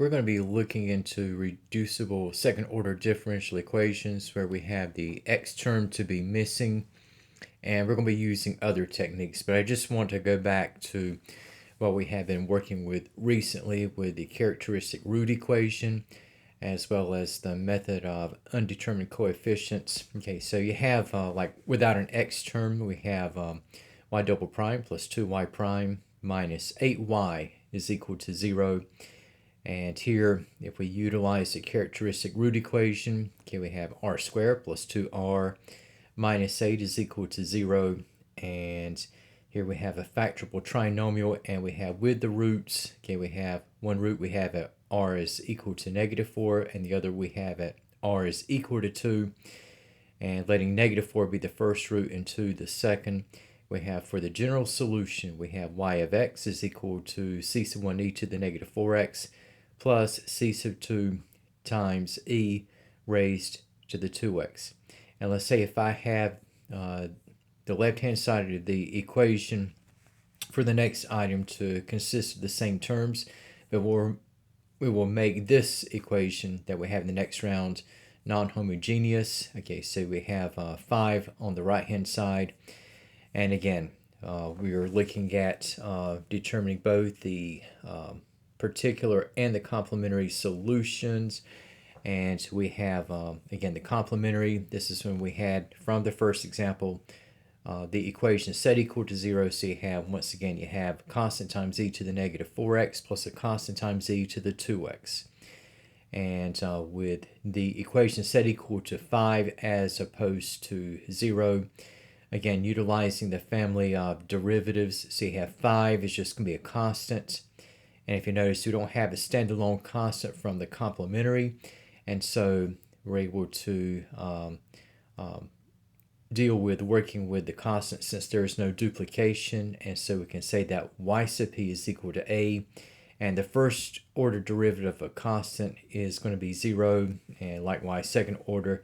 we're going to be looking into reducible second order differential equations where we have the x term to be missing, and we're going to be using other techniques. But I just want to go back to what we have been working with recently with the characteristic root equation as well as the method of undetermined coefficients. Okay, so you have like without an x term, we have y double prime plus 2y prime minus 8y is equal to 0. And here, if we utilize the characteristic root equation, okay, we have r squared plus 2r minus 8 is equal to 0. And here we have a factorable trinomial, and we have with the roots, okay, we have one root we have at r is equal to -4, and the other we have at r is equal to 2. And letting -4 be the first root and 2 the second, we have for the general solution, we have y of x is equal to c sub 1e to the -4x plus c sub 2 times e raised to the 2x. And let's say if I have the left-hand side of the equation for the next item to consist of the same terms, but we will make this equation that we have in the next round non-homogeneous. Okay, so we have 5 on the right-hand side. And again, we are looking at determining both the particular and the complementary solutions. And we have, again, the complementary. This is when we had, from the first example, the equation set equal to 0. So you have, once again, you have constant times e to the -4x plus a constant times e to the 2x. And with the equation set equal to 5 as opposed to 0, again, utilizing the family of derivatives. So you have 5 is just going to be a constant. And if you notice, we don't have a standalone constant from the complementary. And so we're able to deal with working with the constant since there is no duplication. And so we can say that y sub p is equal to a. And the first order derivative of a constant is going to be 0. And likewise, second order,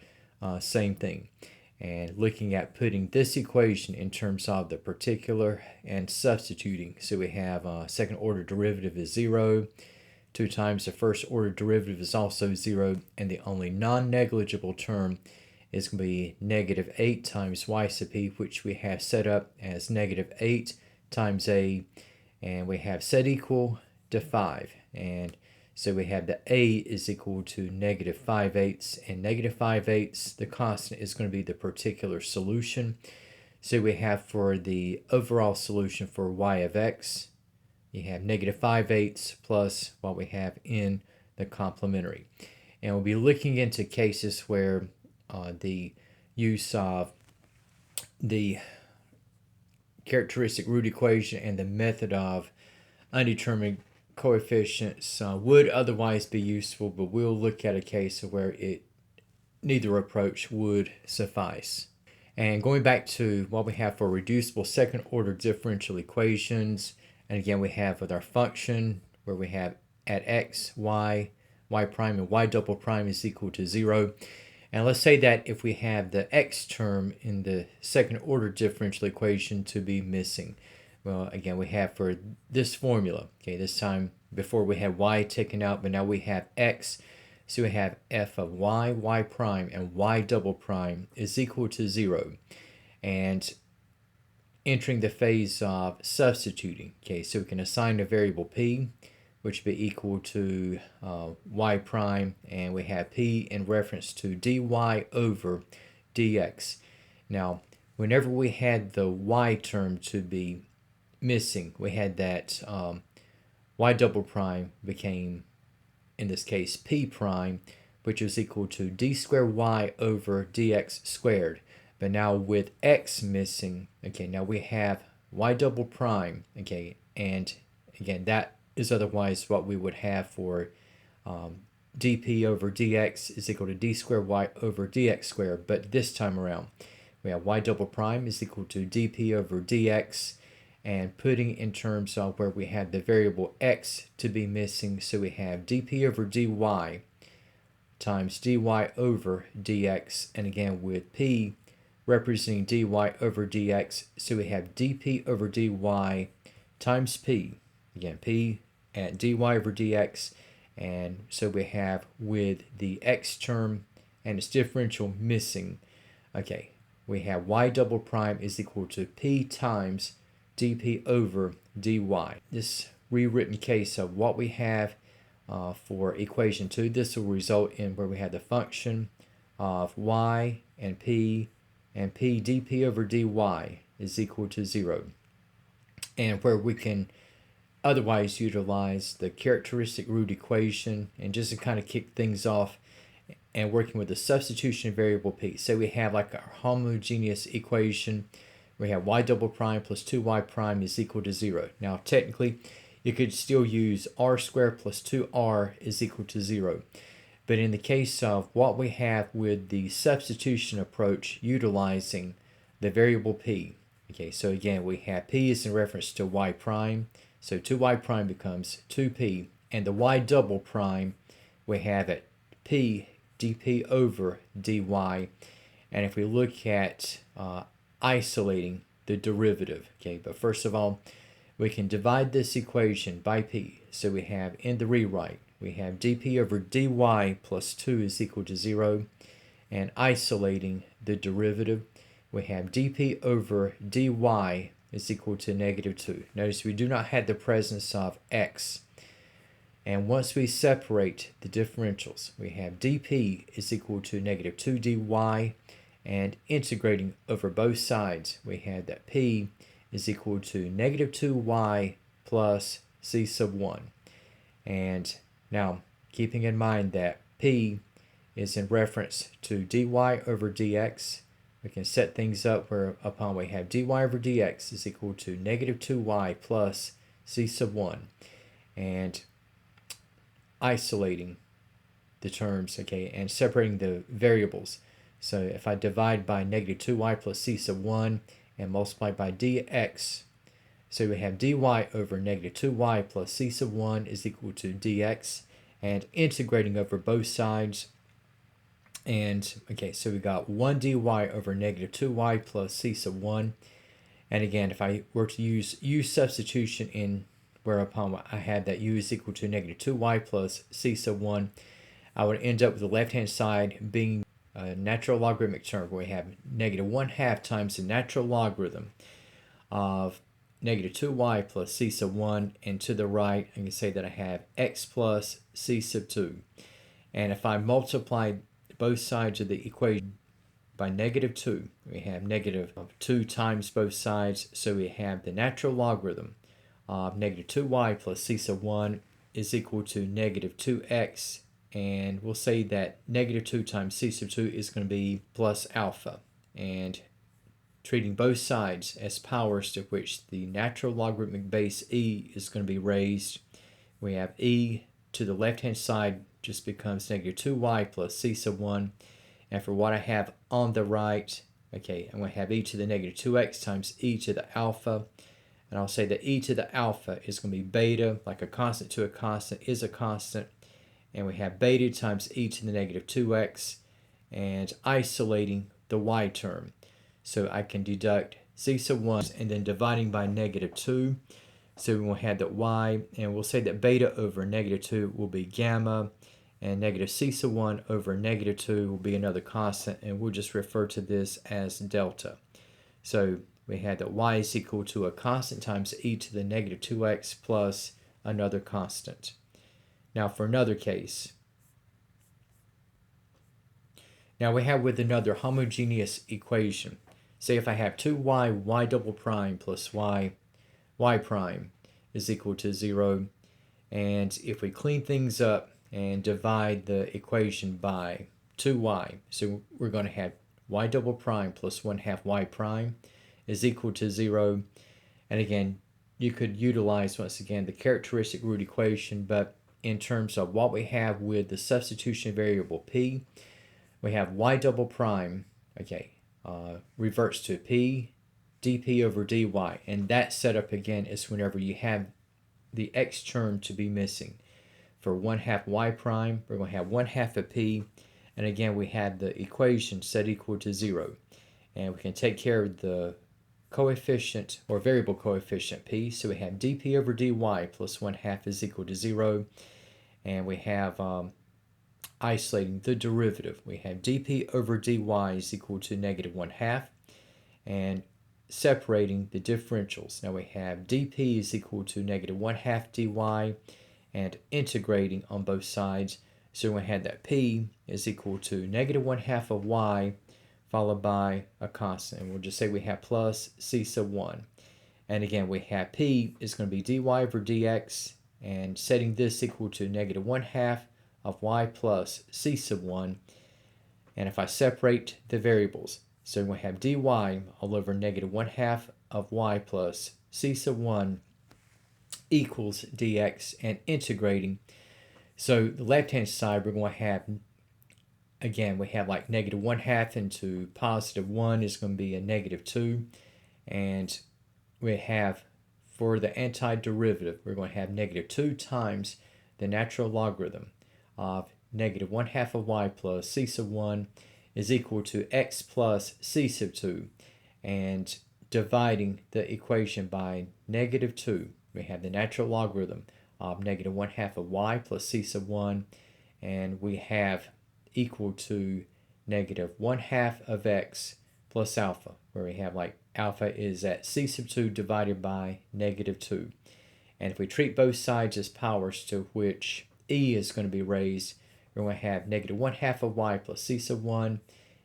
same thing. And looking at putting this equation in terms of the particular and substituting. So we have second order derivative is 0. 2 times the first order derivative is also 0. And the only non-negligible term is going to be -8 times y sub p, which we have set up as -8 times a. And we have set equal to 5. And so we have the a is equal to -5/8, and -5/8, the constant is going to be the particular solution. So we have for the overall solution for y of x, you have -5/8 plus what we have in the complementary. And we'll be looking into cases where the use of the characteristic root equation and the method of undetermined coefficients would otherwise be useful, but we'll look at a case where neither approach would suffice. And going back to what we have for reducible second order differential equations, and again we have with our function where we have at x, y prime, and y double prime is equal to 0. And let's say that if we have the x term in the second order differential equation to be missing. Well, again, we have for this formula, okay, this time before we had y taken out, but now we have x. So we have f of y prime, and y double prime is equal to 0. And entering the phase of substituting, okay, so we can assign a variable p, which would be equal to y prime, and we have p in reference to dy over dx. Now, whenever we had the y term to be missing, we had that y double prime became, in this case, p prime, which is equal to d squared y over dx squared. But now with x missing, okay, now we have y double prime, okay, and again, that is otherwise what we would have for dp over dx is equal to d squared y over dx squared. But this time around, we have y double prime is equal to dp over dx, and putting in terms of where we have the variable x to be missing, so we have dp over dy times dy over dx, and again with p representing dy over dx, so we have dp over dy times p, again p at dy over dx, And so we have with the x term and its differential missing, okay, we have y double prime is equal to p times dp over dy. This rewritten case of what we have for equation 2, this will result in where we have the function of y and p dp over dy is equal to 0. And where we can otherwise utilize the characteristic root equation, and just to kind of kick things off and working with the substitution variable p. So we have like our homogeneous equation. We have y double prime plus 2y prime is equal to 0. Now technically you could still use r squared plus 2r is equal to 0. But in the case of what we have with the substitution approach utilizing the variable p, okay, so again we have p is in reference to y prime, so 2y prime becomes 2p, and the y double prime we have at p dp over dy. And if we look at isolating the derivative, okay, but first of all we can divide this equation by p. So we have in the rewrite we have dp over dy plus 2 is equal to 0, and isolating the derivative we have dp over dy is equal to negative 2. Notice we do not have the presence of x. And once we separate the differentials, we have dp is equal to negative 2 dy, and integrating over both sides, we have that p is equal to negative 2y plus c sub 1. And now, keeping in mind that p is in reference to dy over dx, we can set things up whereupon we have dy over dx is equal to negative 2y plus c sub 1. And isolating the terms, okay, and separating the variables. So if I divide by negative 2y plus c sub 1 and multiply by dx, so we have dy over negative 2y plus c sub 1 is equal to dx, and integrating over both sides. And okay, so we got 1 dy over negative 2y plus c sub 1. And again, if I were to use u substitution in whereupon I had that u is equal to negative 2y plus c sub 1, I would end up with the left-hand side being a natural logarithmic term where we have negative 1/2 times the natural logarithm of negative 2y plus c sub 1, and to the right I can say that I have x plus c sub 2. And if I multiply both sides of the equation by negative 2, we have negative 2 times both sides, so we have the natural logarithm of negative 2y plus c sub 1 is equal to negative 2x, and we'll say that negative 2 times c sub 2 is going to be plus alpha. And treating both sides as powers to which the natural logarithmic base e is going to be raised, we have e to the left-hand side just becomes negative 2y plus c sub 1. And for what I have on the right, okay, I'm going to have e to the negative 2x times e to the alpha. And I'll say that e to the alpha is going to be beta, like a constant to a constant is a constant. And we have beta times e to the negative 2x, and isolating the y term. So I can deduct c sub 1 and then dividing by negative 2. So we will have that y, and we'll say that beta over negative 2 will be gamma, and negative c sub 1 over negative 2 will be another constant, and we'll just refer to this as delta. So we had that y is equal to a constant times e to the negative 2x plus another constant. Now for another case. Now we have with another homogeneous equation. Say if I have 2y, y double prime plus y prime is equal to 0. And if we clean things up and divide the equation by 2y, so we're going to have y double prime plus 1/2 y prime is equal to 0. And again, you could utilize once again the characteristic root equation, but in terms of what we have with the substitution variable p, we have y double prime, okay, reverts to p dp over dy, and that setup again is whenever you have the x term to be missing. For 1/2 y prime, we're going to have 1/2 of p, and again we have the equation set equal to 0, and we can take care of the coefficient or variable coefficient p, so we have dp over dy plus 1/2 is equal to 0, And we have isolating the derivative. We have dp over dy is equal to negative 1/2. And separating the differentials. Now we have dp is equal to negative 1/2 dy, and integrating on both sides. So we had that p is equal to negative 1/2 of y followed by a constant. And we'll just say we have plus c sub 1. And again, we have p is going to be dy over dx, and setting this equal to negative 1/2 of y plus c sub 1. And if I separate the variables, so we have dy all over negative 1/2 of y plus c sub 1 equals dx, and integrating. So the left-hand side, we're going to have, again, we have like negative 1/2 into positive 1 is going to be a negative 2. And we have, for the antiderivative, we're going to have negative 2 times the natural logarithm of negative 1/2 of y plus c sub 1 is equal to x plus c sub 2. And dividing the equation by negative 2, we have the natural logarithm of negative 1/2 of y plus c sub 1. And we have equal to negative 1/2 of x plus alpha, where we have like alpha is at c sub 2 divided by negative 2. And if we treat both sides as powers to which e is going to be raised, we're going to have negative 1/2 of y plus c sub 1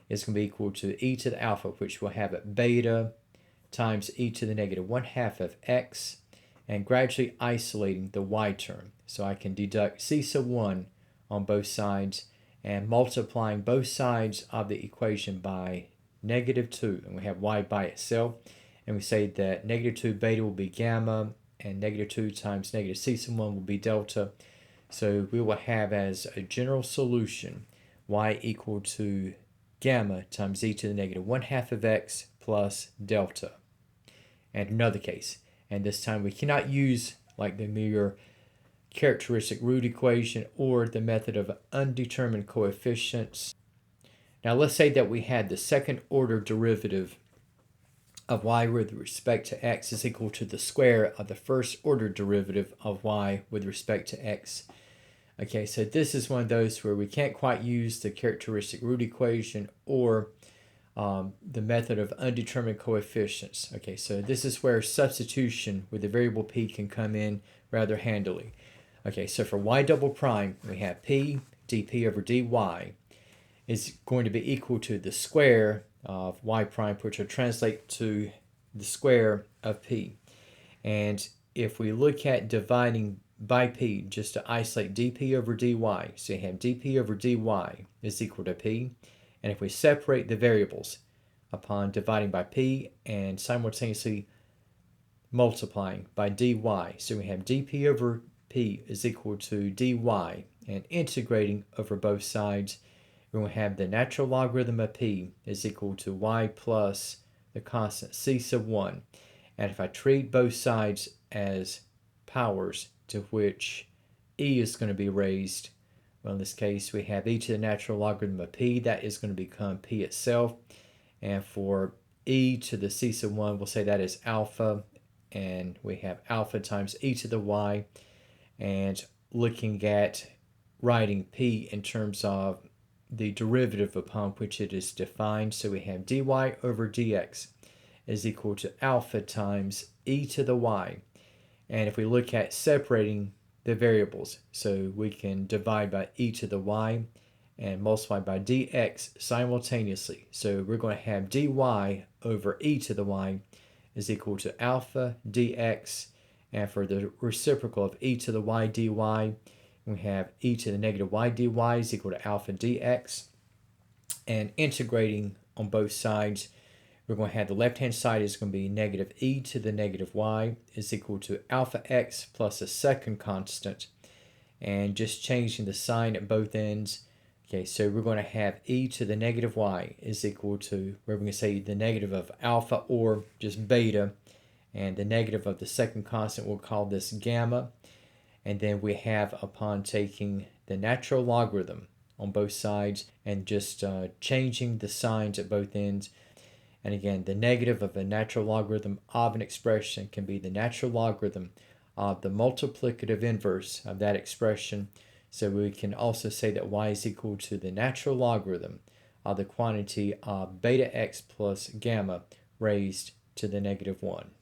is going to be equal to e to the alpha, which we'll have at beta times e to the negative 1/2 of x, and gradually isolating the y term. So I can deduct c sub 1 on both sides and multiplying both sides of the equation by negative 2. And we have y by itself. And we say that negative 2 beta will be gamma, and negative 2 times negative c sub 1 will be delta. So we will have as a general solution y equal to gamma times e to the negative 1/2 of x plus delta. And another case, and this time we cannot use like the mere characteristic root equation or the method of undetermined coefficients. Now let's say that we had the second order derivative of y with respect to x is equal to the square of the first order derivative of y with respect to x. Okay, so this is one of those where we can't quite use the characteristic root equation or the method of undetermined coefficients. Okay, so this is where substitution with the variable p can come in rather handily. Okay, so for y double prime, we have p dp over dy is going to be equal to the square of y prime, which will translate to the square of p. And if we look at dividing by p, just to isolate dp over dy, so you have dp over dy is equal to p. And if we separate the variables upon dividing by p and simultaneously multiplying by dy, so we have dp over p is equal to dy, and integrating over both sides, we're going to have the natural logarithm of p is equal to y plus the constant c sub 1. And if I treat both sides as powers to which e is going to be raised, well, in this case, we have e to the natural logarithm of p. That is going to become p itself. And for e to the c sub 1, we'll say that is alpha. And we have alpha times e to the y. And looking at writing p in terms of the derivative upon which it is defined, so we have dy over dx is equal to alpha times e to the y. And if we look at separating the variables, so we can divide by e to the y and multiply by dx simultaneously. So we're going to have dy over e to the y is equal to alpha dx, and for the reciprocal of e to the y dy, we have e to the negative y dy is equal to alpha dx. And integrating on both sides, we're going to have the left-hand side is going to be negative e to the negative y is equal to alpha x plus a second constant. And just changing the sign at both ends. Okay, so we're going to have e to the negative y is equal to, we're going to say the negative of alpha or just beta. And the negative of the second constant, we'll call this gamma. And then we have, upon taking the natural logarithm on both sides and just changing the signs at both ends. And again, the negative of a natural logarithm of an expression can be the natural logarithm of the multiplicative inverse of that expression. So we can also say that y is equal to the natural logarithm of the quantity of beta x plus gamma raised to the negative 1.